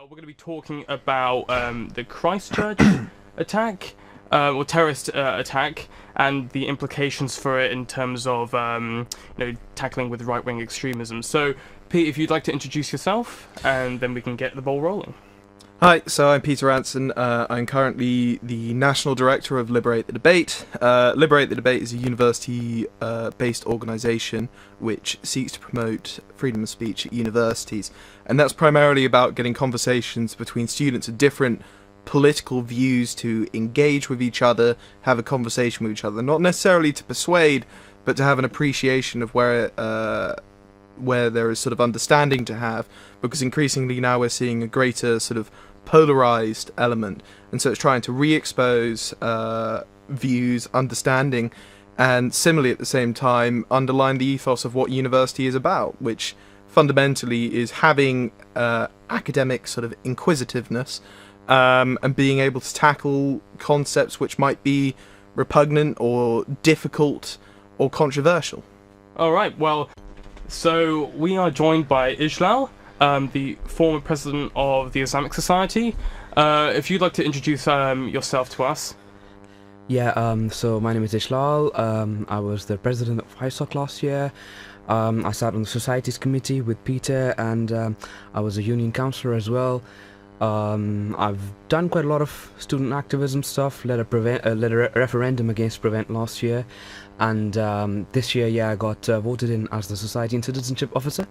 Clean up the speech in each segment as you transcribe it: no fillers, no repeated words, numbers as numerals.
We're going to be talking about the Christchurch attack, or terrorist attack, and the implications for it in terms of tackling with right-wing extremism. So, Pete, if you'd like to introduce yourself, and then we can get the ball rolling. Hi, so I'm Peter Anson. I'm currently the National Director of Liberate the Debate. Liberate the Debate is a university-based organisation which seeks to promote freedom of speech at universities. And that's primarily about getting conversations between students of different political views to engage with each other, have a conversation with each other. Not necessarily to persuade, but to have an appreciation of where there is sort of understanding to have, because increasingly now we're seeing a greater sort of polarized element, and so it's trying to re-expose views, understanding, and similarly at the same time underline the ethos of what university is about, which fundamentally is having academic sort of inquisitiveness, and being able to tackle concepts which might be repugnant or difficult or controversial. Alright, well, so we are joined by Ijlal, the former president of the Islamic Society. If you'd like to introduce yourself to us. Yeah, so my name is Ijlal. I was the president of ISOC last year. I sat on the Societies Committee with Peter, and I was a union councillor as well. I've done quite a lot of student activism stuff, led a referendum against Prevent last year, and this year, I got voted in as the Society and Citizenship Officer.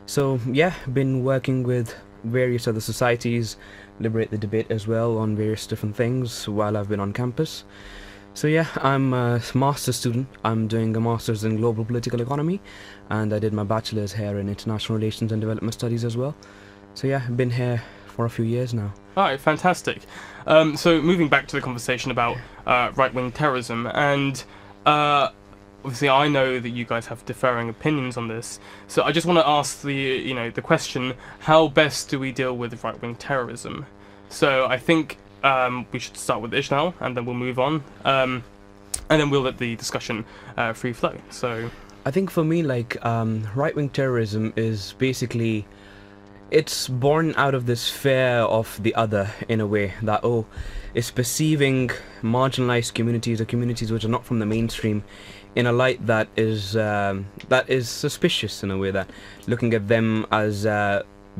So yeah, been working with various other societies, Liberate the Debate as well, on various different things while I've been on campus. So yeah, I'm a master's student. I'm doing a master's in global political economy, and I did my bachelor's here in international relations and development studies as well. So yeah, I've been here for a few years now. Alright, fantastic. So moving back to the conversation about right-wing terrorism, and obviously I know that you guys have differing opinions on this, so I just want to ask the question, how best do we deal with right-wing terrorism? So I think we should start with Ijlal, and then we'll move on, and then we'll let the discussion free flow. So I think for me, right-wing terrorism is basically, it's born out of this fear of the other, in a way, that it's perceiving marginalized communities or communities which are not from the mainstream in a light that is suspicious, in a way, that looking at them as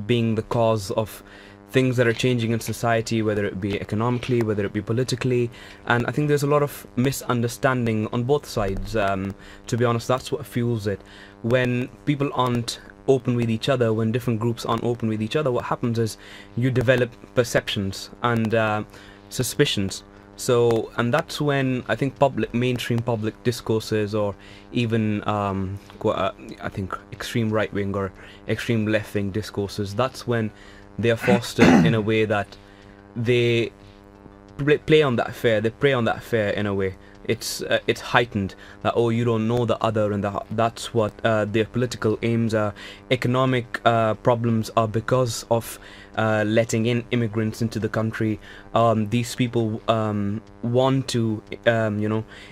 being the cause of things that are changing in society, whether it be economically, whether it be politically. And I think there's a lot of misunderstanding on both sides. To be honest, that's what fuels it. When people aren't open with each other, when different groups aren't open with each other, what happens is you develop perceptions and suspicions. So, and that's when I think mainstream public discourses, or even I think extreme right-wing or extreme left-wing discourses, that's when they are fostered in a way that they play on that fear, they prey on that fear in a way. It's heightened, that you don't know the other, and that's what their political aims are. Economic problems are because of letting in immigrants into the country. These people want to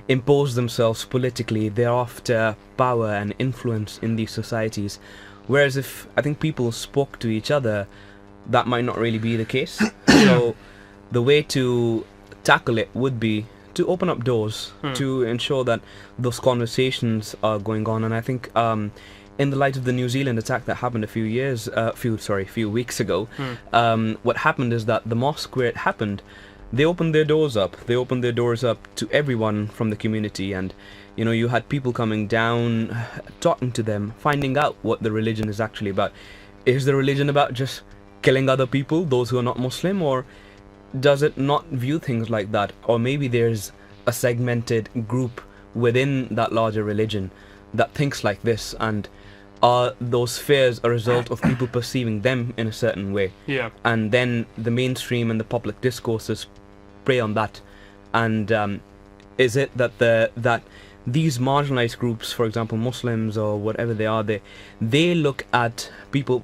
impose themselves politically. They're after power and influence in these societies, whereas if I think people spoke to each other, that might not really be the case. So the way to tackle it would be to open up doors, to ensure that those conversations are going on. And I think in the light of the New Zealand attack that happened a few weeks ago, what happened is that the mosque where it happened, they opened their doors up. They opened their doors up to everyone from the community, and you had people coming down, talking to them, finding out what the religion is actually about. Is the religion about just killing other people, those who are not Muslim, or does it not view things like that? Or maybe there's a segmented group within that larger religion that thinks like this, and are those fears a result of people perceiving them in a certain way? Yeah. And then the mainstream and the public discourses prey on that. And is it that these marginalized groups, for example Muslims or whatever they are, they look at people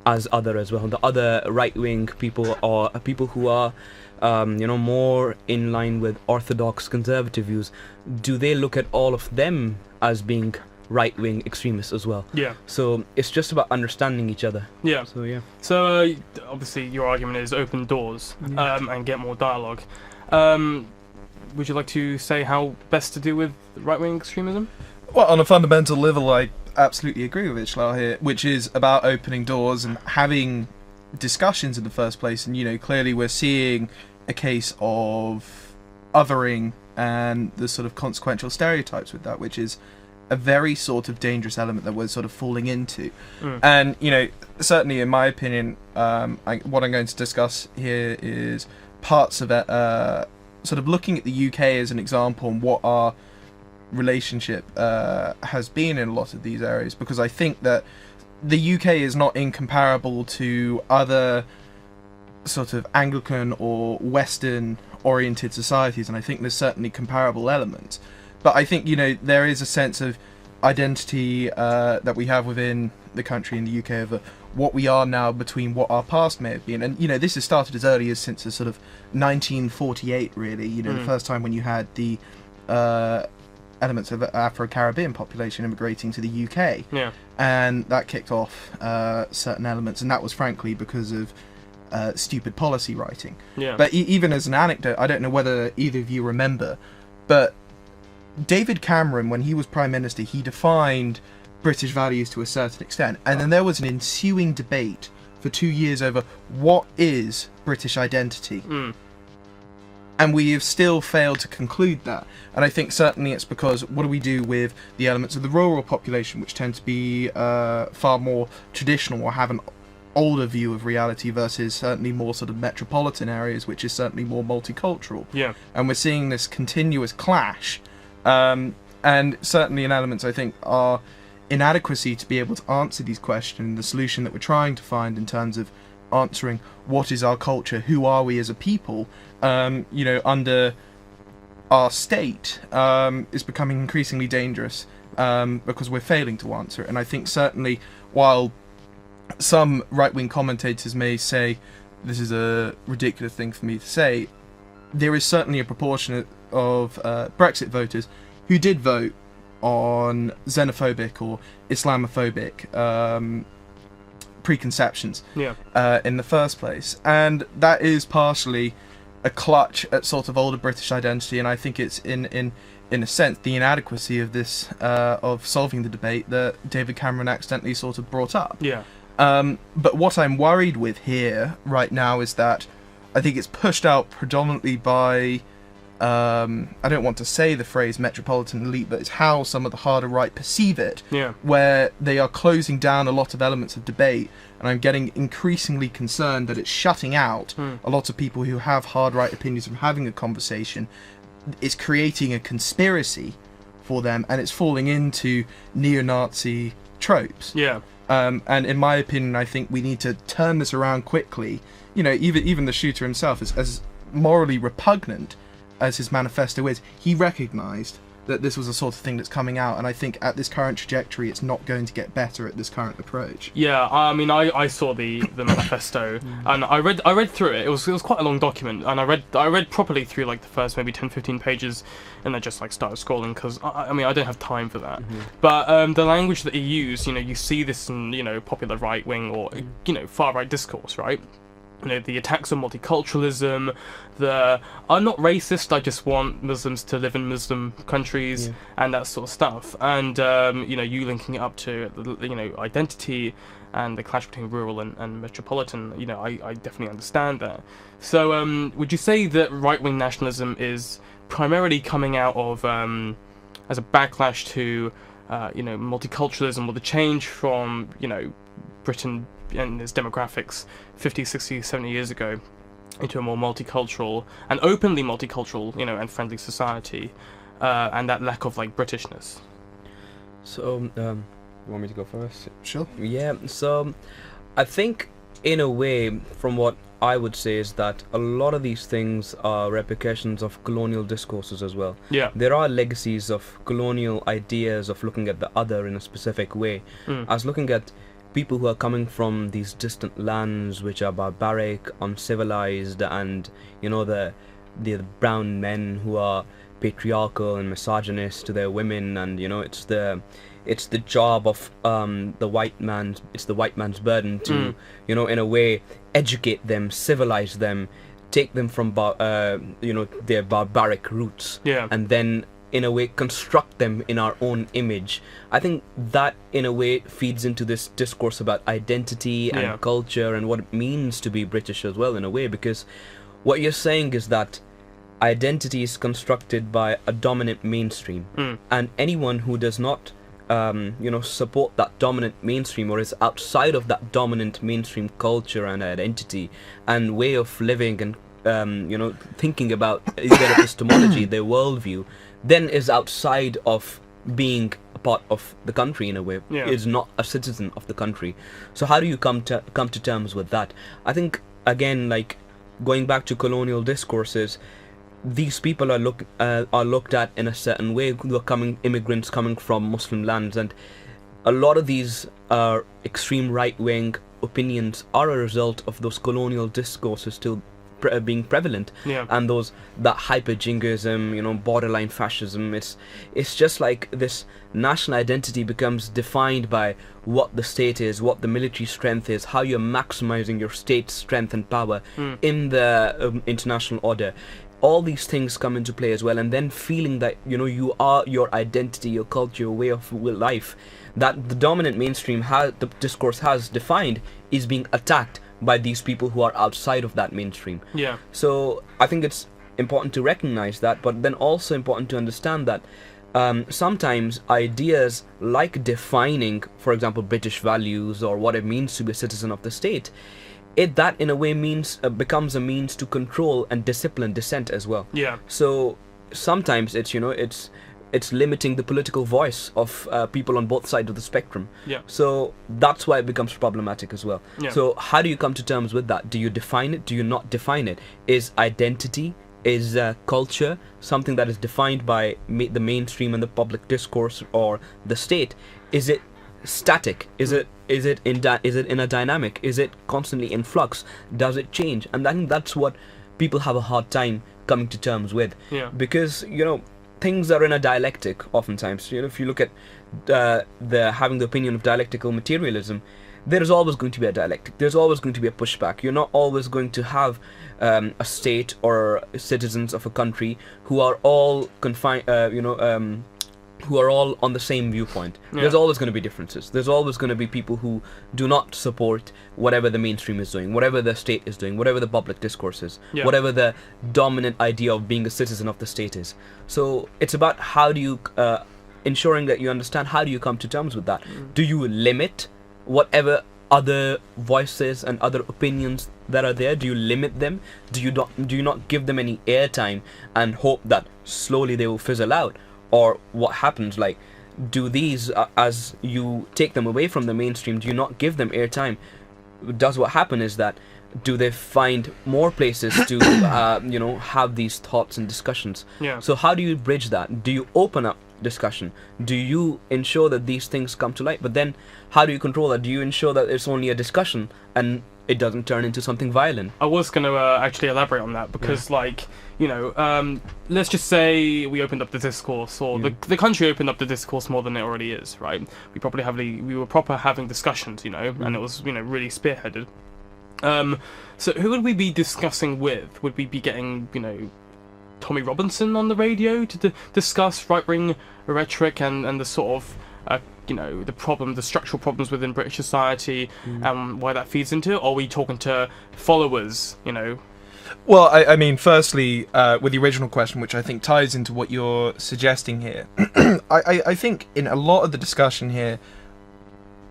as other as well, the other right-wing people, or people who are more in line with orthodox conservative views? Do they look at all of them as being right-wing extremists as well. Yeah. So it's just about understanding each other. Yeah. So yeah. So obviously your argument is open doors and get more dialogue. Would you like to say how best to deal with right-wing extremism? Well, on a fundamental level, I absolutely agree with Ijlal here, which is about opening doors and having discussions in the first place. And, clearly we're seeing a case of othering and the sort of consequential stereotypes with that, which is a very sort of dangerous element that we're sort of falling into. And, certainly in my opinion, what I'm going to discuss here is parts of it, sort of looking at the UK as an example and what our relationship has been in a lot of these areas, because I think that the UK is not incomparable to other sort of Anglican or Western oriented societies, and I think there's certainly comparable elements. But I think, there is a sense of identity that we have within the country in the UK of what we are now between what our past may have been. And, this has started as early as since the sort of 1948, really, the first time when you had the elements of Afro-Caribbean population immigrating to the UK. Yeah. And that kicked off certain elements, and that was frankly because of stupid policy writing. Yeah. But even as an anecdote, I don't know whether either of you remember, but David Cameron, when he was Prime Minister, he defined British values to a certain extent, and then there was an ensuing debate for 2 years over what is British identity. And we have still failed to conclude that. And I think certainly it's because what do we do with the elements of the rural population, which tend to be far more traditional or have an older view of reality, versus certainly more sort of metropolitan areas, which is certainly more multicultural. Yeah. And we're seeing this continuous clash. And certainly in elements, I think, are inadequacy to be able to answer these questions, the solution that we're trying to find in terms of answering what is our culture, who are we as a people, under our state, is becoming increasingly dangerous because we're failing to answer it. And I think certainly while some right-wing commentators may say this is a ridiculous thing for me to say, there is certainly a proportion of Brexit voters who did vote on xenophobic or Islamophobic preconceptions in the first place, and that is partially a clutch at sort of older British identity. And I think it's in a sense the inadequacy of this of solving the debate that David Cameron accidentally sort of brought up. But what I'm worried with here right now is that I think it's pushed out predominantly by I don't want to say the phrase metropolitan elite, but it's how some of the harder right perceive it, where they are closing down a lot of elements of debate, and I'm getting increasingly concerned that it's shutting out a lot of people who have hard right opinions from having a conversation. It's creating a conspiracy for them, and it's falling into neo-Nazi tropes. And in my opinion, I think we need to turn this around quickly. Even the shooter himself, as morally repugnant as his manifesto is, he recognised that this was the sort of thing that's coming out, and I think at this current trajectory it's not going to get better at this current approach. I mean, I saw the manifesto and I read through it. It was quite a long document, and I read properly through like the first maybe 10-15 pages, and then just like started scrolling because I mean I don't have time for that. But the language that he used, you see this in popular right wing or far right discourse, right? The attacks on multiculturalism, I'm not racist, I just want Muslims to live in Muslim countries, and that sort of stuff. And, you linking it up to, identity and the clash between rural and metropolitan, I definitely understand that. So, would you say that right-wing nationalism is primarily coming out of, as a backlash to, multiculturalism, or the change from, Britain and its demographics 50, 60, 70 years ago into a more multicultural and openly multicultural, and friendly society, and that lack of like Britishness? So, you want me to go first? Sure. Yeah, so I think in a way, from what I would say, is that a lot of these things are replications of colonial discourses as well. There are legacies of colonial ideas of looking at the other in a specific way. As looking at people who are coming from these distant lands which are barbaric, uncivilized, and the brown men who are patriarchal and misogynist to their women, and it's the job of the white man's burden to in a way educate them, civilize them, take them from their barbaric roots, and then in a way construct them in our own image. I think that in a way feeds into this discourse about identity and culture and what it means to be British as well, in a way, because what you're saying is that identity is constructed by a dominant mainstream, and anyone who does not support that dominant mainstream or is outside of that dominant mainstream culture and identity and way of living and thinking about their epistemology, their worldview, then is outside of being a part of the country in a way, is not a citizen of the country. So how do you come to terms with that? I think, again, like going back to colonial discourses, these people are looked at in a certain way, who are immigrants coming from Muslim lands, and a lot of these extreme right-wing opinions are a result of those colonial discourses still being prevalent, and that hyper-jingoism, borderline fascism. It's just like this national identity becomes defined by what the state is, what the military strength is, how you're maximizing your state's strength and power in the international order. All these things come into play as well, and then feeling that you are your identity, your culture, your way of life, that the dominant mainstream the discourse has defined, is being attacked by these people who are outside of that mainstream. So I think it's important to recognize that, but then also important to understand that sometimes ideas like defining, for example, British values or what it means to be a citizen of the state, that in a way becomes a means to control and discipline dissent as well. So sometimes it's limiting the political voice of people on both sides of the spectrum. So that's why it becomes problematic as well. So how do you come to terms with that? Do you define it? Do you not define it? Is identity, is culture something that is defined by the mainstream and the public discourse or the state? Is it static? Is it in a dynamic? Is it constantly in flux? Does it change? And I think that's what people have a hard time coming to terms with, because things are in a dialectic oftentimes. If you look at having the opinion of dialectical materialism, there is always going to be a dialectic. There's always going to be a pushback. You're not always going to have a state or citizens of a country who are all confined, who are all on the same viewpoint. There's always going to be differences. There's always going to be people who do not support whatever the mainstream is doing, whatever the state is doing, whatever the public discourse is, whatever the dominant idea of being a citizen of the state is. So it's about how do you, ensuring that you understand how do you come to terms with that. Do you limit whatever other voices and other opinions that are there? Do you limit them? Do you not give them any airtime and hope that slowly they will fizzle out? Or what happens, like, do these, as you take them away from the mainstream, do you not give them airtime? Does what happen is that, do they find more places to, have these thoughts and discussions? So how do you bridge that? Do you open up discussion? Do you ensure that these things come to light? But then, how do you control that? Do you ensure that it's only a discussion and it doesn't turn into something violent? I was going to actually elaborate on that, because let's just say we opened up the discourse, or the country opened up the discourse more than it already is, right? We were proper having discussions, and it was really spearheaded. So who would we be discussing with? Would we be getting Tommy Robinson on the radio to discuss right-wing rhetoric and the sort of the structural problems within British society, and why that feeds into it? Or are we talking to followers, Well, I mean, firstly, with the original question, which I think ties into what you're suggesting here, I think in a lot of the discussion here,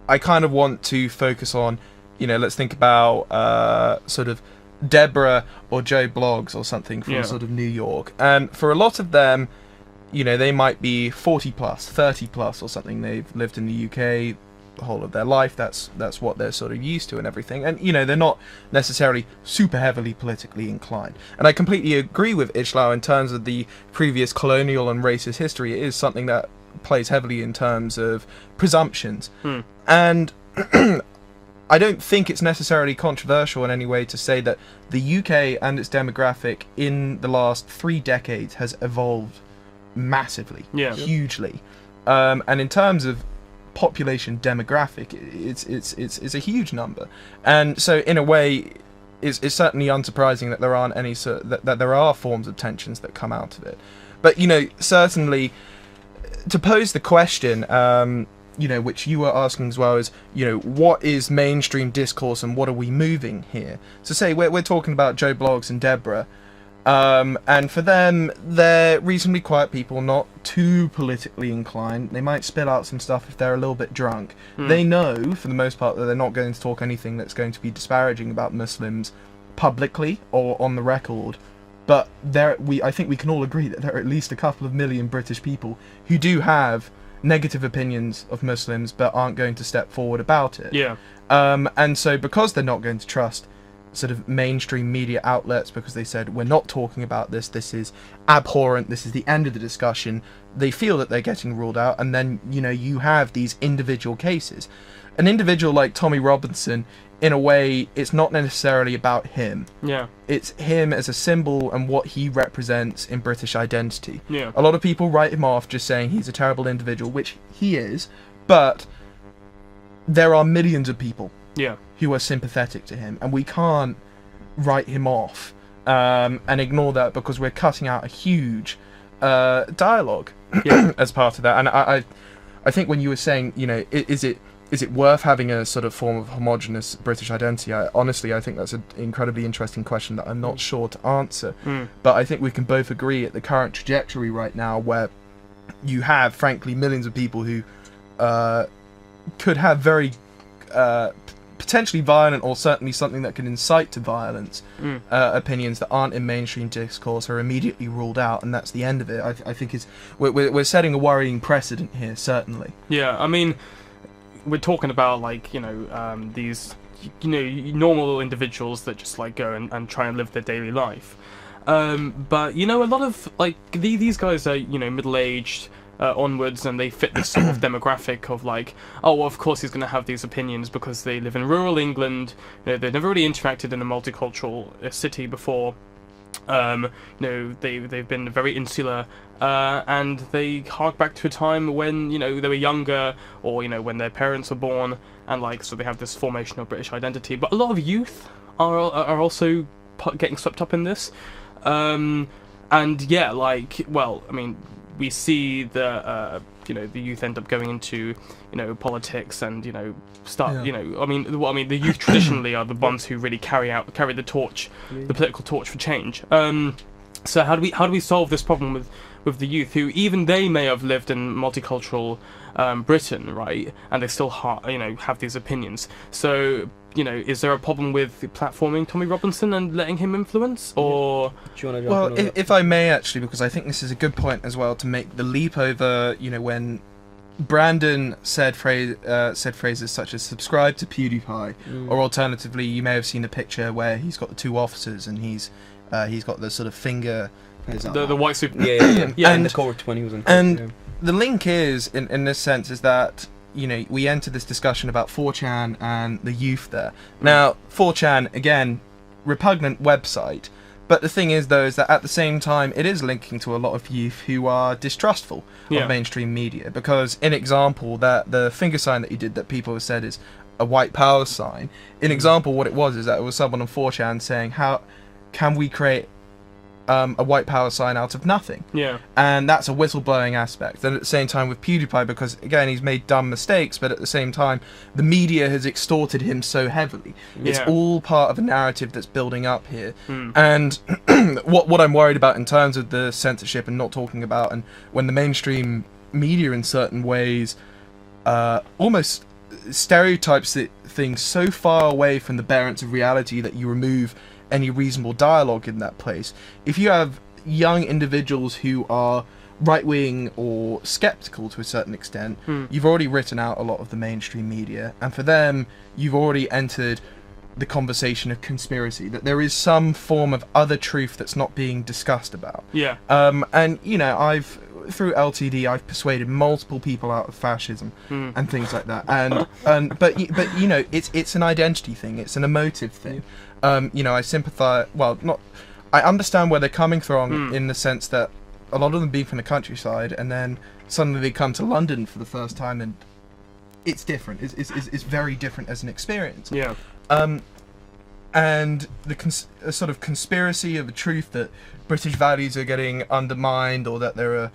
I kind of want to focus on, let's think about sort of Deborah or Joe Bloggs or something from sort of New York. And for a lot of them, they might be 40 plus, 30 plus or something. They've lived in the UK the whole of their life. That's what they're sort of used to and everything. And, they're not necessarily super heavily politically inclined. And I completely agree with Ijlal in terms of the previous colonial and racist history. It is something that plays heavily in terms of presumptions. And I don't think it's necessarily controversial in any way to say that the UK and its demographic in the last 3 decades has evolved massively, Yeah. hugely, and in terms of population demographic, it's a huge number, and so in a way, it's certainly unsurprising that there aren't any that there are forms of tensions that come out of it. But certainly, to pose the question, which you were asking as well, is what is mainstream discourse and what are we moving here? So say we're talking about Joe Bloggs and Deborah. And for them, they're reasonably quiet people, not too politically inclined. They might spill out some stuff if they're a little bit drunk. They know, for the most part, that they're not going to talk anything that's going to be disparaging about Muslims publicly or on the record. But I think we can all agree that there are at least a couple of million British people who do have negative opinions of Muslims but aren't going to step forward about it. Yeah. And so because they're not going to trust sort of mainstream media outlets because they said we're not talking about this is abhorrent, this is the end of the discussion, they feel that they're getting ruled out, and then you have these individual cases. An individual like Tommy Robinson, in a way, it's not necessarily about him. Yeah. It's him as a symbol and what he represents in British identity. Yeah. A lot of people write him off just saying he's a terrible individual, which he is, but there are millions of people who are sympathetic to him, and we can't write him off and ignore that because we're cutting out a huge dialogue as part of that. And I think when you were saying, is it worth having a sort of form of homogenous British identity? Honestly, I think that's an incredibly interesting question that I'm not sure to answer. But I think we can both agree at the current trajectory right now, where you have, frankly, millions of people who could have very potentially violent, or certainly something that can incite to violence, opinions that aren't in mainstream discourse are immediately ruled out, and that's the end of it. I think we're setting a worrying precedent here, certainly. Yeah, I mean, we're talking about these normal individuals that just go and try and live their daily life, but a lot of these guys are middle-aged onwards, and they fit this sort of demographic of of course he's going to have these opinions because they live in rural England. They've never really interacted in a multicultural city before. They've been very insular, and they hark back to a time when they were younger, or when their parents were born, and so they have this formation of British identity. But a lot of youth are also getting swept up in this, and we see the youth end up going into politics and start the youth traditionally are the ones who really carry the torch, the political torch for change. So how do we solve this problem with the youth, who even they may have lived in multicultural Britain, right, and they still have these opinions? So is there a problem with platforming Tommy Robinson and letting him influence, or? Do you want to jump in on if I may, actually, because I think this is a good point as well to make the leap over, when Brandon said phrases such as "subscribe to PewDiePie," or alternatively, you may have seen a picture where he's got the two officers and he's got the sort of finger. The white super. Yeah, and the Court when he was in. And the link is in this sense is that. We enter this discussion about 4chan and the youth there. Now, 4chan, again, repugnant website, but the thing is, though, is that at the same time, it is linking to a lot of youth who are distrustful of mainstream media, because, in example, that the finger sign that you did that people have said is a white power sign, in example, what it was is that it was someone on 4chan saying, how can we create a white power sign out of nothing? And that's a whistleblowing aspect. And at the same time with PewDiePie, because again he's made dumb mistakes, but at the same time the media has extorted him so heavily. It's all part of a narrative that's building up here. And what I'm worried about in terms of the censorship and not talking about, and when the mainstream media in certain ways almost stereotypes things so far away from the balance of reality that you remove any reasonable dialogue in that place. If you have young individuals who are right-wing or skeptical to a certain extent, you've already written out a lot of the mainstream media, and for them, you've already entered the conversation of conspiracy, that there is some form of other truth that's not being discussed about. And I've through LTD, I've persuaded multiple people out of fascism and things like that. But it's an identity thing. It's an emotive thing. I sympathise. Well, not. I understand where they're coming from in the sense that a lot of them being from the countryside, and then suddenly they come to London for the first time, and it's different. It's very different as an experience. Yeah. And a sort of conspiracy of the truth that British values are getting undermined, or that there are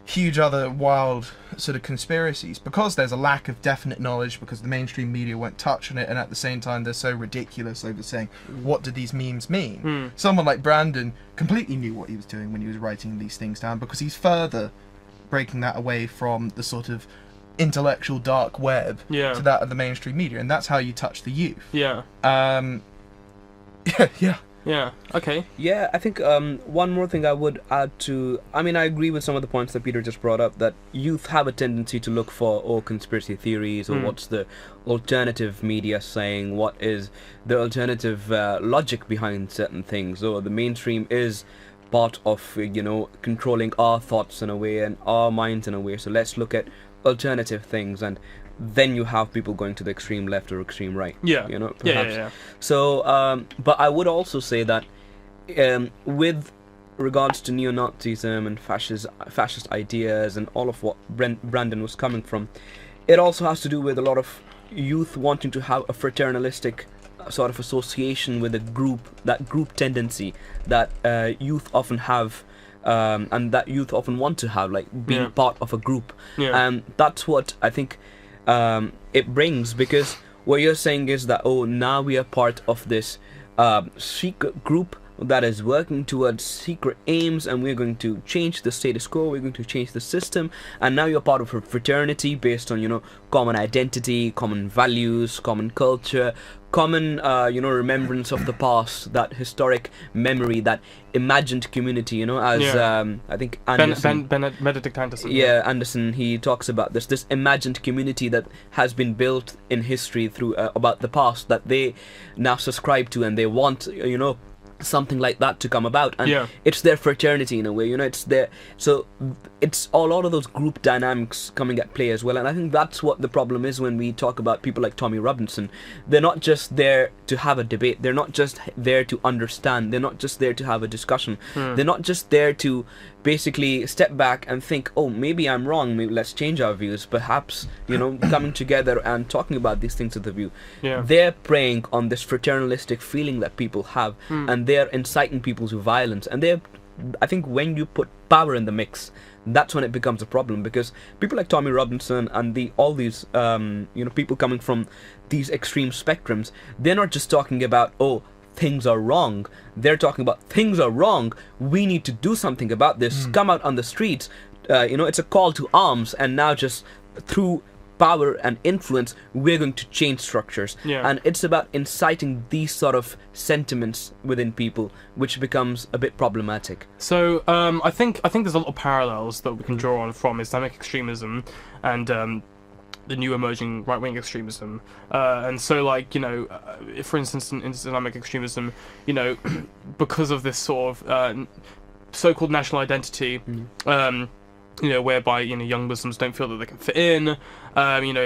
huge other wild sort of conspiracies, because there's a lack of definite knowledge, because the mainstream media won't touch on it, and at the same time they're so ridiculous over saying, what do these memes mean? Someone like Brandon completely knew what he was doing when he was writing these things down, because he's further breaking that away from the sort of intellectual dark web to that of the mainstream media, and that's how you touch the youth. Yeah, okay. Yeah, I think one more thing I would add to... I mean, I agree with some of the points that Peter just brought up, that youth have a tendency to look for conspiracy theories, or what's the alternative media saying, what is the alternative logic behind certain things, or the mainstream is part of, controlling our thoughts in a way, and our minds in a way, so let's look at alternative things, and then you have people going to the extreme left or extreme right. Perhaps. Yeah. So, but I would also say that with regards to neo-Nazism and fascist ideas and all of what Brandon was coming from, it also has to do with a lot of youth wanting to have a fraternalistic sort of association with a group, that group tendency that youth often have. And that youth often want to have, like being part of a group. And that's what I think it brings, because what you're saying is that, now we are part of this secret group that is working towards secret aims, and we're going to change the status quo, we're going to change the system, and now you're part of a fraternity based on, common identity, common values, common culture, common, remembrance of the past, that historic memory, that imagined community, as I think Anderson... Benedict Anderson. Yeah, Anderson, he talks about this imagined community that has been built in history through, about the past, that they now subscribe to, and they want, something like that to come about, and it's their fraternity in a way, it's their, so it's a lot of those group dynamics coming at play as well. And I think that's what the problem is when we talk about people like Tommy Robinson. They're not just there to have a debate, they're not just there to understand, they're not just there to have a discussion, they're not just there to basically step back and think, maybe I'm wrong, maybe let's change our views, perhaps, coming together and talking about these things with a view. They're preying on this fraternalistic feeling that people have, and they're inciting people to violence, and I think when you put power in the mix, that's when it becomes a problem, because people like Tommy Robinson and all these people coming from these extreme spectrums, they're not just talking about things are wrong, they're talking about things are wrong, we need to do something about this, come out on the streets, it's a call to arms, and now just through power and influence we're going to change structures, and it's about inciting these sort of sentiments within people, which becomes a bit problematic. So I think there's a lot of parallels that we can draw on from Islamic extremism and the new emerging right-wing extremism, and so, like, for instance, in Islamic extremism, because of this sort of so-called national identity, whereby young Muslims don't feel that they can fit in,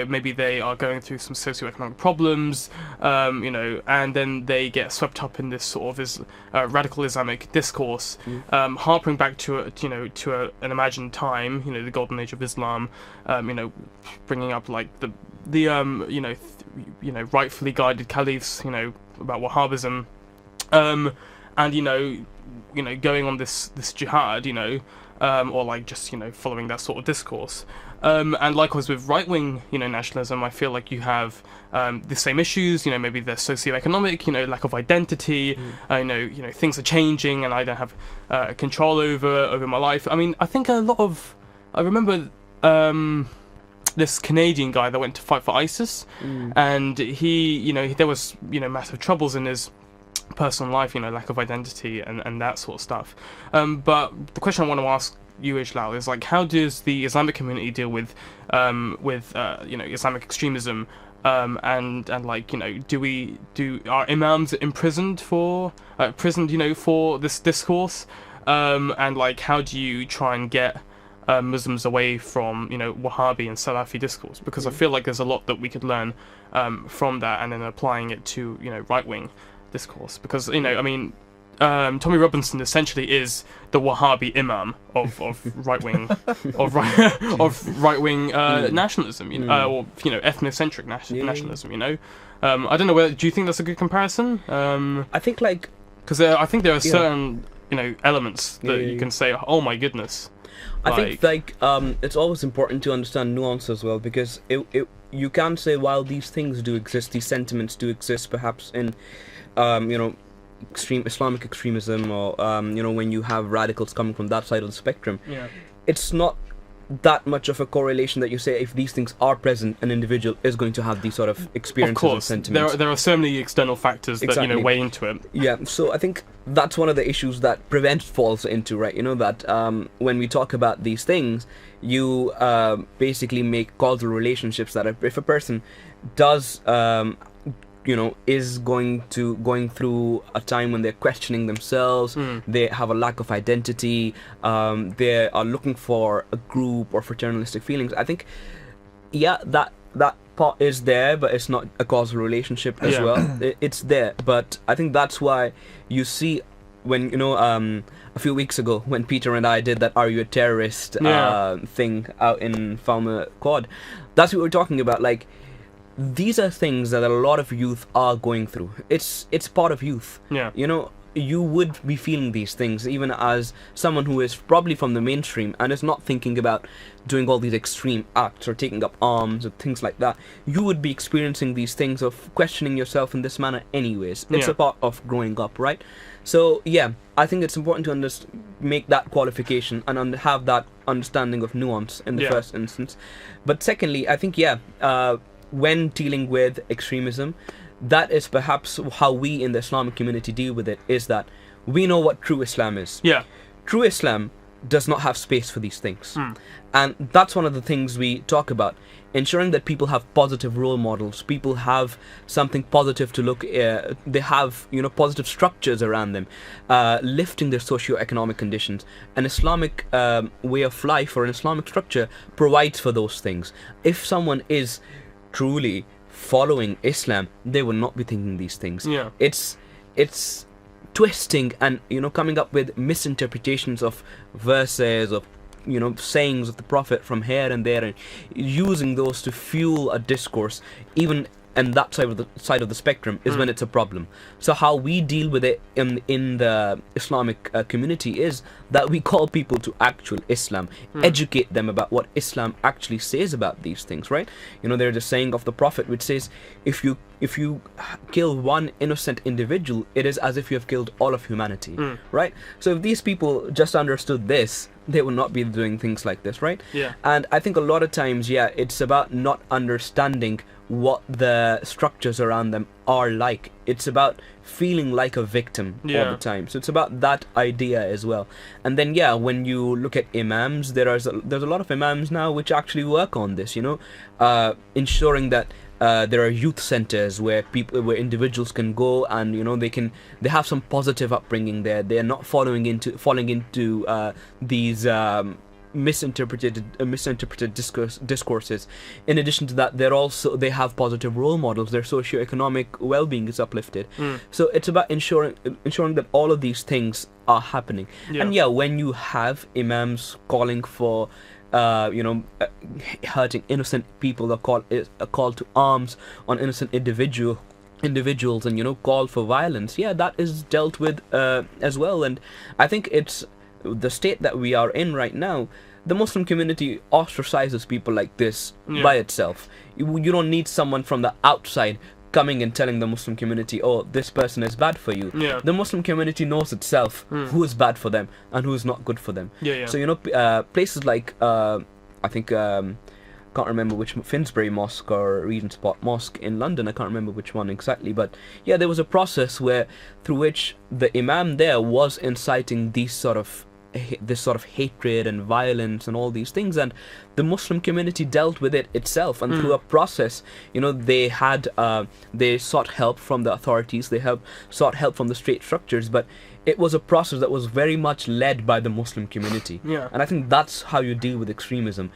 maybe they are going through some socioeconomic problems, and then they get swept up in this sort of radical Islamic discourse, harping back to an imagined time, the golden age of Islam, bringing up like the rightfully guided caliphs, about Wahhabism, and going on this jihad, or like just following that sort of discourse, and likewise with right-wing nationalism, I feel like you have the same issues. Maybe they're socioeconomic, lack of identity. Things are changing, and I don't have control over my life. I mean, I think I remember this Canadian guy that went to fight for ISIS, and he there was massive troubles in his personal life, lack of identity and that sort of stuff. But the question I want to ask you, Ijlal, is like, how does the Islamic community deal with Islamic extremism, and like are imams imprisoned for for this discourse, and like how do you try and get Muslims away from Wahhabi and Salafi discourse? Because I feel like there's a lot that we could learn from that, and then applying it to right-wing discourse, because Tommy Robinson essentially is the Wahhabi imam of right wing nationalism, or ethnocentric nationalism. I don't know whether, do you think that's a good comparison? I think because I think there are certain elements that you can say, oh my goodness. I think it's always important to understand nuance as well, because you can say, while these things do exist, these sentiments do exist, perhaps in extreme Islamic extremism, or when you have radicals coming from that side of the spectrum, it's not that much of a correlation that you say if these things are present, an individual is going to have these sort of experiences and sentiments. There are so many external factors that weigh into it. Yeah, so I think that's one of the issues that Prevent falls into, right? That when we talk about these things, you basically make causal relationships that if a person does is going through a time when they're questioning themselves, they have a lack of identity, they are looking for a group or fraternalistic feelings. I think, that part is there, but it's not a causal relationship as well. It's there, but I think that's why you see when a few weeks ago when Peter and I did that "Are you a terrorist?" thing out in Falmer Quad, that's what we were talking about. Like, these are things that a lot of youth are going through. It's part of youth. You would be feeling these things even as someone who is probably from the mainstream and is not thinking about doing all these extreme acts or taking up arms or things like that. You would be experiencing these things of questioning yourself in this manner anyways. It's a part of growing up, right? So I think it's important to make that qualification and have that understanding of nuance in the first instance. But secondly, I think when dealing with extremism, that is perhaps how we in the Islamic community deal with it, is that we know what true Islam is. True Islam does not have space for these things. And that's one of the things we talk about, ensuring that people have positive role models, people have something positive to look at, they have positive structures around them, lifting their socio-economic conditions. An Islamic way of life or an Islamic structure provides for those things. If someone is truly following Islam, they will not be thinking these things. It's twisting and coming up with misinterpretations of verses, of sayings of the Prophet from here and there, and using those to fuel a discourse, even and that side of the spectrum is when it's a problem. So how we deal with it in the Islamic community is that we call people to actual Islam, educate them about what Islam actually says about these things, right? There's a saying of the Prophet which says, if you kill one innocent individual, it is as if you have killed all of humanity, right? So if these people just understood this, they will not be doing things like this, right? And I think a lot of times, it's about not understanding what the structures around them are like. It's about feeling like a victim all the time. So it's about that idea as well. And then when you look at imams, there's a lot of imams now which actually work on this, ensuring that there are youth centers where individuals can go and they have some positive upbringing there. They are not falling into these misinterpreted discourses. In addition to that, they have positive role models. Their socio-economic well-being is uplifted. So it's about ensuring that all of these things are happening. And when you have imams calling for hurting innocent people, a call to arms on innocent individuals, and call for violence, that is dealt with as well. And I think it's the state that we are in right now. The Muslim community ostracizes people like this by itself. You don't need someone from the outside coming and telling the Muslim community, oh, this person is bad for you. The Muslim community knows itself who is bad for them and who is not good for them. So places like I think can't remember which, Finsbury Mosque or Regent's Park Mosque in London, I can't remember which one exactly, but there was a process through which the imam there was inciting this sort of hatred and violence and all these things, and the Muslim community dealt with it itself, and through a process, they sought help from the authorities, they sought help from the state structures, but it was a process that was very much led by the Muslim community. And I think that's how you deal with extremism.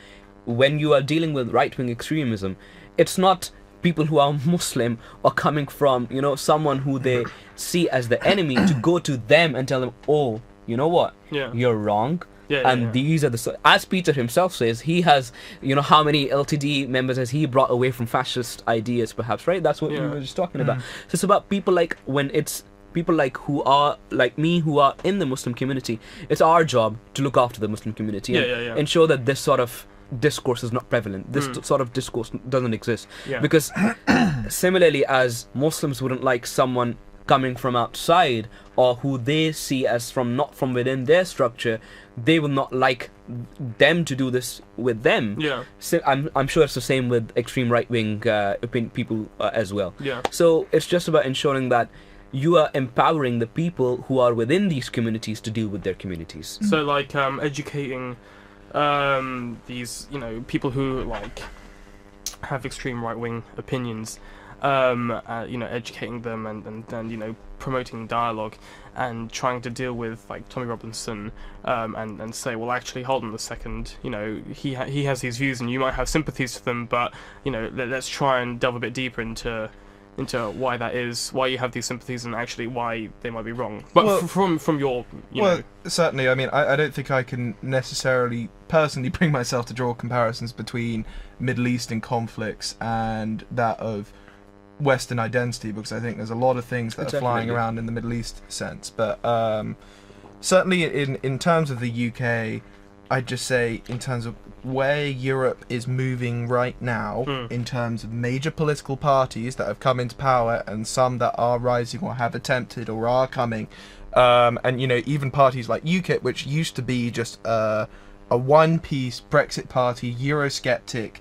When you are dealing with right-wing extremism, it's not people who are Muslim are coming from, you know, someone who they see as the enemy, to go to them and tell them, oh, you know what, you're wrong. And these are the, as Peter himself says, he has, you know, how many LTD members has he brought away from fascist ideas, perhaps, right? That's what we were just talking about. So it's about people like, when it's people like who are like me, who are in the Muslim community, it's our job to look after the Muslim community and ensure that this sort of discourse is not prevalent. This sort of discourse doesn't exist. Because similarly, as Muslims wouldn't like someone coming from outside, or who they see as from not from within their structure, they will not like them to do this with them. So I'm sure it's the same with extreme right-wing people as well. So it's just about ensuring that you are empowering the people who are within these communities to deal with their communities. So like educating these, you know, people who like have extreme right-wing opinions, you know, educating them and you know, promoting dialogue and trying to deal with like Tommy Robinson, and say, well, actually, hold on a second, you know, he has these views and you might have sympathies for them, but you know, let's try and delve a bit deeper into why that is, why you have these sympathies, and actually why they might be wrong. But well, from your, you know, certainly. I mean, I don't think I can necessarily personally bring myself to draw comparisons between Middle Eastern conflicts and that of Western identity, because I think there's a lot of things that are flying around in the Middle East sense. But certainly in terms of the UK, I'd just say in terms of where Europe is moving right now, in terms of major political parties that have come into power and some that are rising or have attempted or are coming, and you know, even parties like UKIP, which used to be just a one-piece Brexit party, Eurosceptic,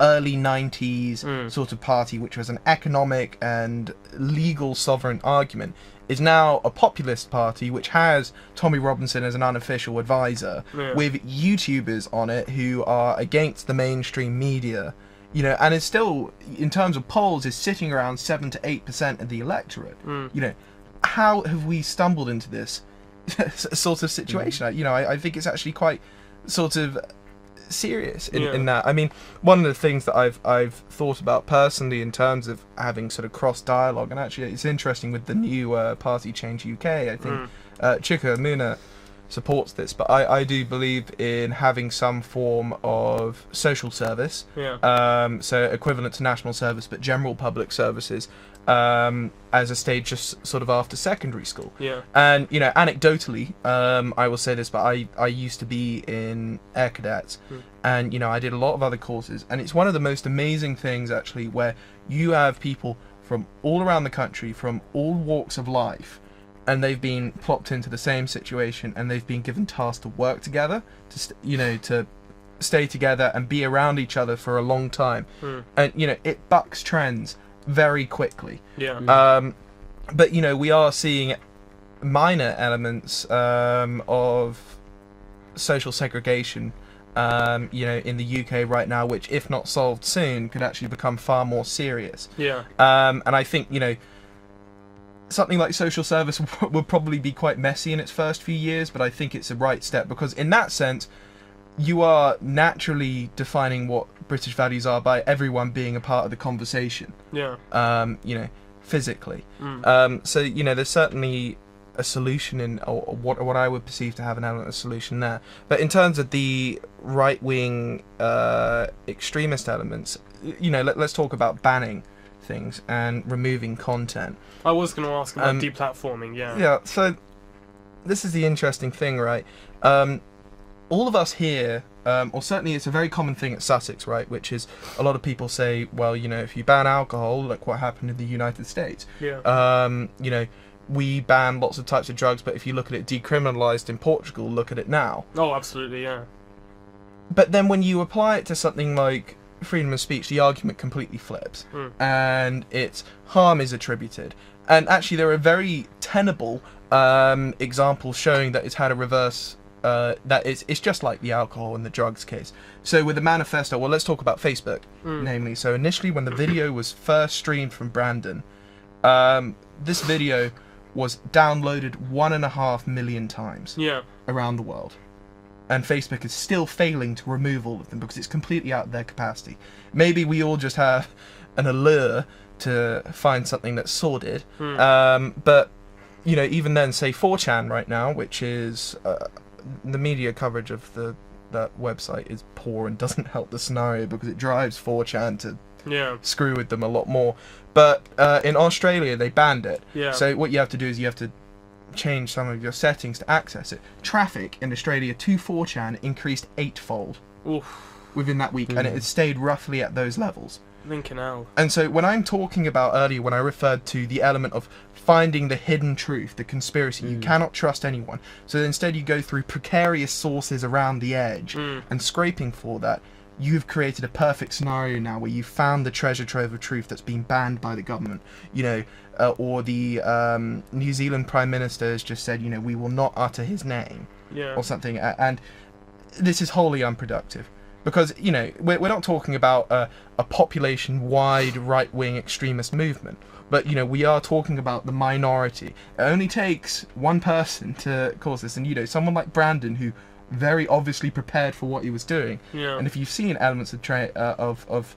early 90s sort of party, which was an economic and legal sovereign argument, is now a populist party which has Tommy Robinson as an unofficial advisor, with YouTubers on it who are against the mainstream media, you know, and is still, in terms of polls, is sitting around 7 to 8% of the electorate. You know, how have we stumbled into this sort of situation? You know, I think it's actually quite sort of serious in that. I mean, one of the things that I've thought about personally in terms of having sort of cross dialogue, and actually it's interesting with the new party Change UK, I think Chika Muna supports this, but I do believe in having some form of social service, so equivalent to national service but general public services, as a stage just sort of after secondary school. And you know, anecdotally, I will say this, but I used to be in Air Cadets, and you know, I did a lot of other courses, and it's one of the most amazing things actually, where you have people from all around the country, from all walks of life, and they've been plopped into the same situation, and they've been given tasks to work together, to you know, to stay together and be around each other for a long time, and you know, it bucks trends very quickly. But you know, we are seeing minor elements of social segregation, you know, in the UK right now, which, if not solved soon, could actually become far more serious. And I think, you know, something like social service would probably be quite messy in its first few years, but I think it's a right step, because in that sense, you are naturally defining what British values are by everyone being a part of the conversation. You know, physically. So you know, there's certainly a solution in, or what I would perceive to have an element of solution there. But in terms of the right-wing extremist elements, you know, let's talk about banning things and removing content. I was going to ask about deplatforming. So this is the interesting thing, right? All of us here, or certainly it's a very common thing at Sussex, right, which is a lot of people say, well, you know, if you ban alcohol, like what happened in the United States, you know, we ban lots of types of drugs, but if you look at it decriminalised in Portugal, look at it now. Oh, absolutely, But then when you apply it to something like freedom of speech, the argument completely flips, and its harm is attributed. And actually, there are very tenable examples showing that it's had a reverse. That it's just like the alcohol and the drugs case. So with the manifesto, well, let's talk about Facebook, namely. So initially, when the video was first streamed from Brandon, this video was downloaded 1.5 million times around the world. and Facebook is still failing to remove all of them because it's completely out of their capacity. Maybe we all just have an allure to find something that's sordid, but you know, even then, say 4chan right now, which is the media coverage of that website is poor and doesn't help the scenario because it drives 4chan to screw with them a lot more. But in Australia, they banned it. Yeah. So what you have to do is you have to change some of your settings to access it. Traffic in Australia to 4chan increased 8-fold within that week, and it has stayed roughly at those levels. Lincoln L. And so when I'm talking about earlier, when I referred to the element of finding the hidden truth, the conspiracy, you cannot trust anyone. So instead you go through precarious sources around the edge and scraping for that. You've created a perfect scenario now where you've found the treasure trove of truth that's been banned by the government, you know, or the New Zealand Prime Minister has just said, you know, we will not utter his name or something. And this is wholly unproductive. Because, you know, we're not talking about a population-wide right-wing extremist movement, but, you know, we are talking about the minority. It only takes one person to cause this, and, you know, someone like Brandon, who very obviously prepared for what he was doing. Yeah. And if you've seen elements of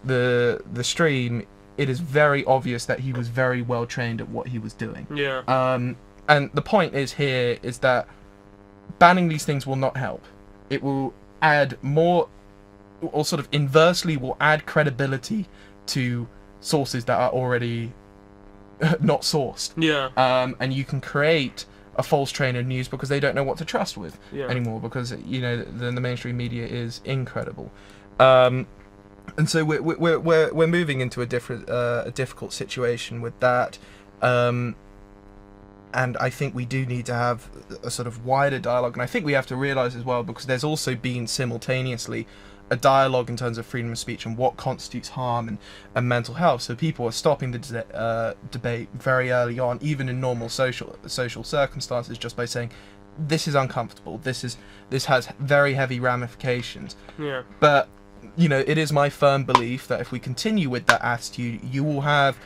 the stream, it is very obvious that he was very well trained at what he was doing. Yeah. And the point is here is that banning these things will not help. It will add more, or sort of inversely will add credibility to sources that are already not sourced. Yeah. And you can create a false train of news because they don't know what to trust with anymore, because, you know, the mainstream media is incredible. And so we're moving into a difficult situation with that. And I think we do need to have a sort of wider dialogue. And I think we have to realise as well, because there's also been simultaneously a dialogue in terms of freedom of speech and what constitutes harm and mental health. So people are stopping the debate very early on, even in normal social circumstances, just by saying, this is uncomfortable, this has very heavy ramifications. Yeah. But, you know, it is my firm belief that if we continue with that attitude, you will have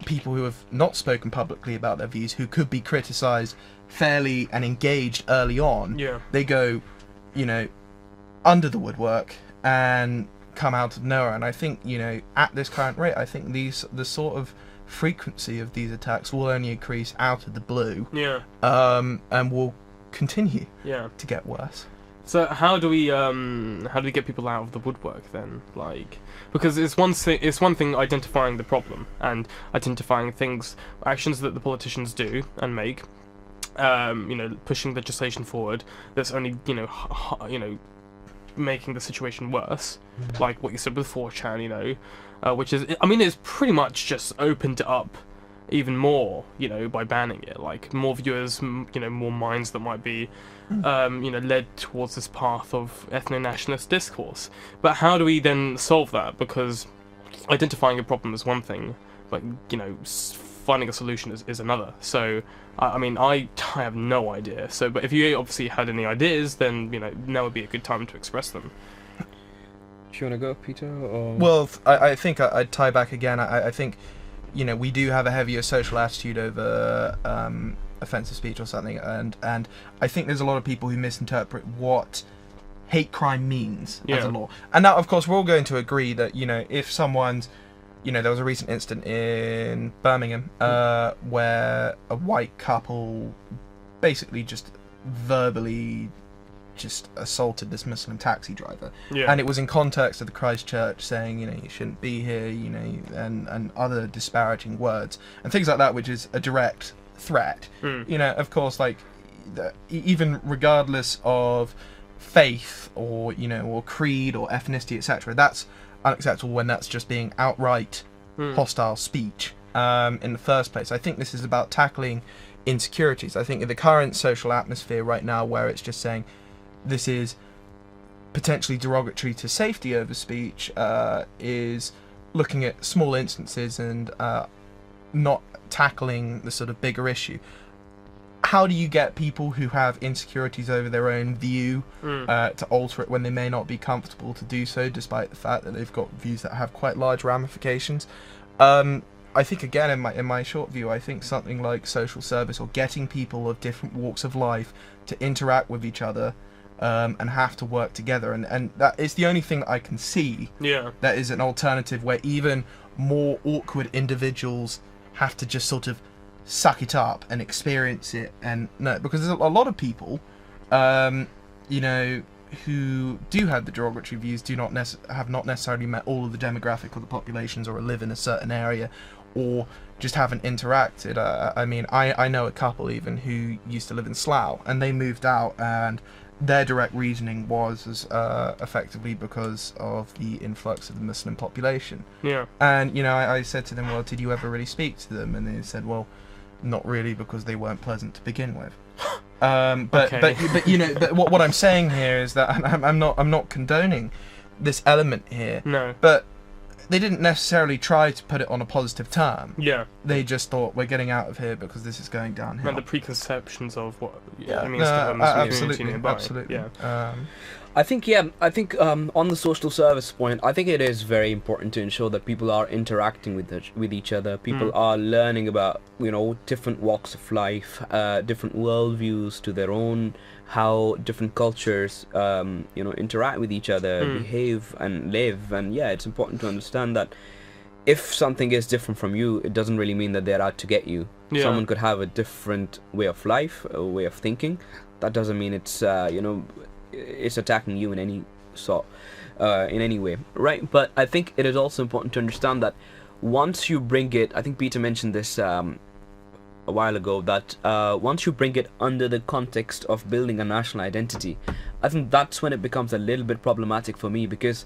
people who have not spoken publicly about their views, who could be criticised fairly and engaged early on. Yeah. They go, you know, under the woodwork and come out of nowhere. And I think, you know, at this current rate, I think the sort of frequency of these attacks will only increase out of the blue. Yeah. And will continue to get worse. So how do we get people out of the woodwork then? Like, because it's one thing identifying the problem and identifying actions that the politicians do and make, you know, pushing legislation forward that's only, you know, making the situation worse, like what you said with 4chan, you know, which is, I mean, it's pretty much just opened it up even more, you know, by banning it. Like, more viewers, you know, more minds that might be, you know, led towards this path of ethno-nationalist discourse. But how do we then solve that? Because identifying a problem is one thing, but, you know, finding a solution is another. So, I mean, I have no idea. So, but if you obviously had any ideas, then, you know, now would be a good time to express them. Do you want to go, Peter? Or? Well, I think I'd tie back again. I think, you know, we do have a heavier social attitude over offensive speech or something, and I think there's a lot of people who misinterpret what hate crime means as a law. And now, of course, we're all going to agree that, you know, if someone's, you know, there was a recent incident in Birmingham where a white couple basically just verbally just assaulted this Muslim taxi driver, and it was in context of the Christchurch saying, you know, you shouldn't be here, you know, and other disparaging words and things like that, which is a direct threat. You know, of course, like, even regardless of faith or, you know, or creed or ethnicity, etc., that's unacceptable when that's just being outright hostile speech in the first place. I think this is about tackling insecurities. I think in the current social atmosphere right now, where it's just saying this is potentially derogatory to safety over speech, is looking at small instances and not tackling the sort of bigger issue. How do you get people who have insecurities over their own view to alter it when they may not be comfortable to do so, despite the fact that they've got views that have quite large ramifications? I think, again, in my short view, I think something like social service, or getting people of different walks of life to interact with each other and have to work together, and that is the only thing that I can see that is an alternative where even more awkward individuals have to just sort of suck it up and experience it. And no, because there's a lot of people, you know, who do have the derogatory views, have not necessarily met all of the demographic of the populations, or live in a certain area, or just haven't interacted. I mean, I know a couple even who used to live in Slough, and they moved out, and their direct reasoning was effectively because of the influx of the Muslim population. Yeah. And, you know, I said to them, well, did you ever really speak to them? And they said, well, not really, because they weren't pleasant to begin with. But you know, but what I'm saying here is that I'm not condoning this element here. No. But they didn't necessarily try to put it on a positive term. Yeah. They just thought, we're getting out of here because this is going downhill. And the preconceptions of what it means No, to have a Muslim absolutely, community nearby. absolutely. Yeah. I think on the social service point, I think it is very important to ensure that people are interacting with each other. People are learning about, you know, different walks of life, different worldviews to their own, how different cultures, you know, interact with each other, behave and live. And yeah, it's important to understand that if something is different from you, it doesn't really mean that they're out to get you. Yeah. Someone could have a different way of life, a way of thinking. That doesn't mean it's, you know, it's attacking you in any sort, in any way, right? But I think it is also important to understand that once you bring it, I think Peter mentioned this a while ago, that once you bring it under the context of building a national identity, I think that's when it becomes a little bit problematic for me, because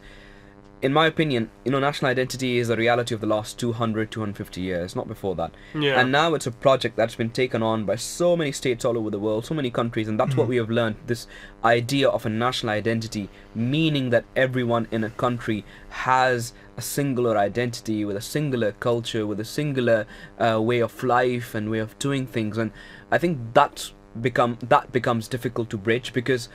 in my opinion, you know, national identity is a reality of the last 250 years, not before that. Yeah. And now it's a project that's been taken on by so many states all over the world, so many countries, and that's what we have learned, this idea of a national identity, meaning that everyone in a country has a singular identity, with a singular culture, with a singular way of life and way of doing things. And I think that becomes difficult to bridge, because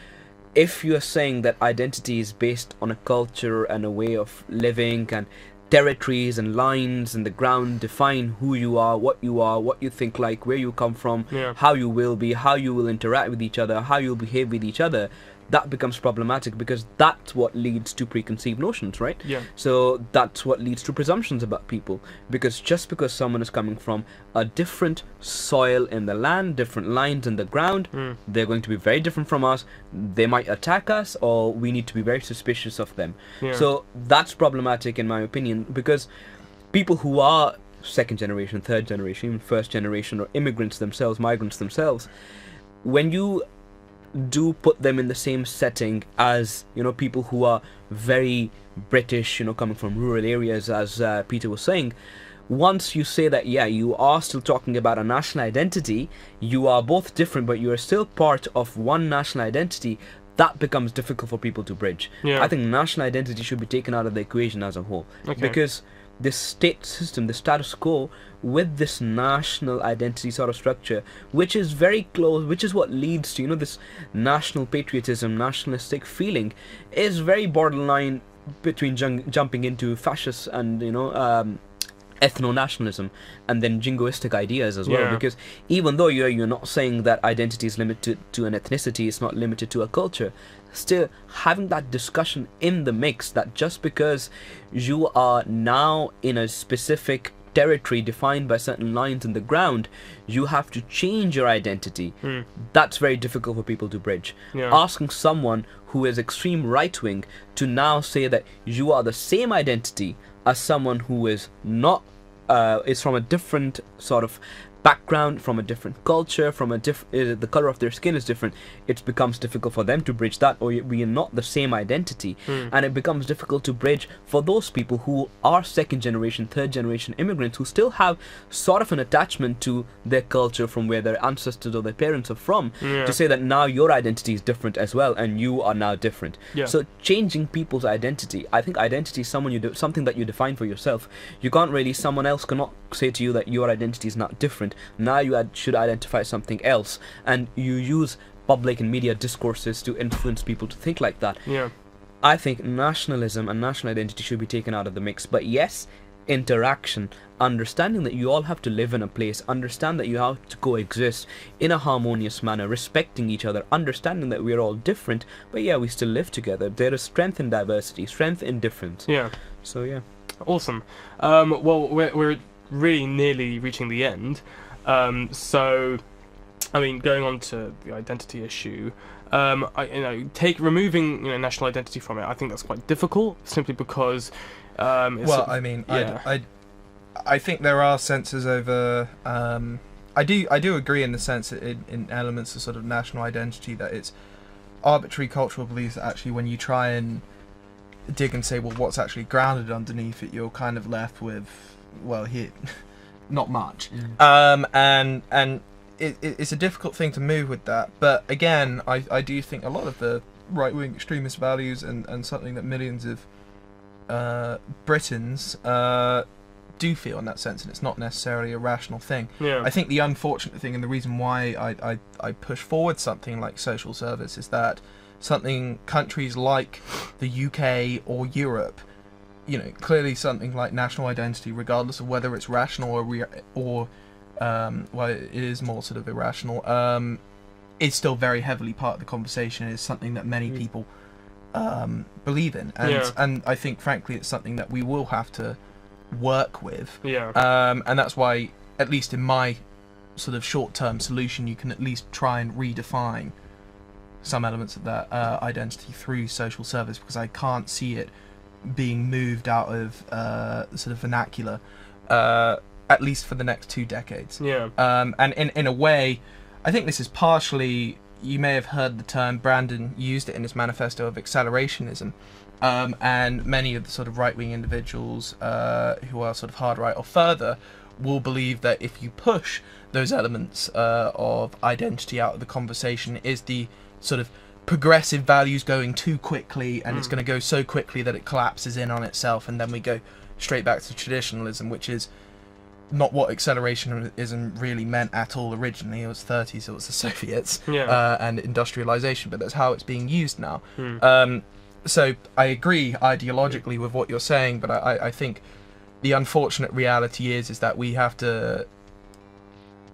if you are saying that identity is based on a culture and a way of living, and territories and lines and the ground define who you are, what you think, like where you come from, how you will be, how you will interact with each other, how you'll behave with each other, that becomes problematic, because that's what leads to preconceived notions, right? Yeah. So that's what leads to presumptions about people, because just because someone is coming from a different soil in the land, different lines in the ground, they're going to be very different from us. They might attack us, or we need to be very suspicious of them. Yeah. So that's problematic in my opinion, because people who are second generation, third generation, even first generation, or immigrants themselves, migrants themselves, when you do put them in the same setting as, you know, people who are very British, you know, coming from rural areas, as Peter was saying, once you say that, yeah, you are still talking about a national identity, you are both different, but you are still part of one national identity, that becomes difficult for people to bridge. Yeah. I think national identity should be taken out of the equation as a whole. Okay. Because this state system, the status quo, with this national identity sort of structure, which is very close, which is what leads to, you know, this national patriotism, nationalistic feeling, is very borderline between jumping into fascist and, you know, ethno-nationalism, and then jingoistic ideas as well. Yeah. Because even though you're not saying that identity is limited to an ethnicity, it's not limited to a culture, still having that discussion in the mix, that just because you are now in a specific territory defined by certain lines in the ground, you have to change your identity. That's very difficult for people to bridge. Yeah. Asking someone who is extreme right-wing to now say that you are the same identity as someone who is not, is from a different sort of background, from a different culture, from a the color of their skin is different, it becomes difficult for them to bridge that, or we are not the same identity. And it becomes difficult to bridge for those people who are second generation, third generation immigrants, who still have sort of an attachment to their culture from where their ancestors or their parents are from, to say that now your identity is different as well, and you are now different. Yeah. So changing people's identity, I think identity is something that you define for yourself. You can't really, someone else cannot say to you that your identity is not different. Now you should identify something else, and you use public and media discourses to influence people to think like that. Yeah. I think nationalism and national identity should be taken out of the mix. But yes, it is important to understand that interaction, understanding that you all have to live in a place, understand that you have to coexist in a harmonious manner, respecting each other, understanding that we're all different, but yeah, we still live together. There is strength in diversity, strength in difference. Yeah. So yeah. Awesome. Well, we're really nearly reaching the end. So, I mean, going on to the identity issue, removing national identity from it, I think that's quite difficult, simply because. I think there are senses over. I do agree in the sense that in elements of sort of national identity that it's arbitrary cultural beliefs that actually, when you try and dig and say, well, what's actually grounded underneath it, you're kind of left with, well, here, not much. And it's a difficult thing to move with that. But again, I do think a lot of the right-wing extremist values and something that millions of Britons do feel in that sense, and it's not necessarily a rational thing. Yeah. I think the unfortunate thing, and the reason why I push forward something like social service, is that countries like the UK or Europe, clearly something like national identity, regardless of whether it's rational or it is more sort of irrational, is still very heavily part of the conversation. Is something that many people believe in, and I think frankly it's something that we will have to work with. And that's why, at least in my sort of short-term solution, you can at least try and redefine some elements of that identity through social service, because I can't see it being moved out of sort of vernacular, at least for the next 2 decades. And in a way, I think this is partially, you may have heard the term, Brandon used it in his manifesto, of accelerationism, and many of the sort of right-wing individuals who are sort of hard right or further will believe that if you push those elements of identity out of the conversation, is the sort of progressive values going too quickly, and it's going to go so quickly that it collapses in on itself, and then we go straight back to traditionalism, which is not what accelerationism really meant at all originally. It was 30s, it was the Soviets, and industrialization, but that's how it's being used now. So I agree ideologically with what you're saying, but I think the unfortunate reality is that we have to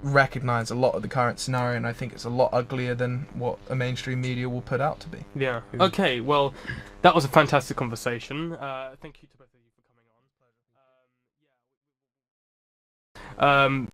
recognize a lot of the current scenario, and I think it's a lot uglier than what a mainstream media will put out to be. Yeah. Okay, well, that was a fantastic conversation. Thank you to both of you for coming on.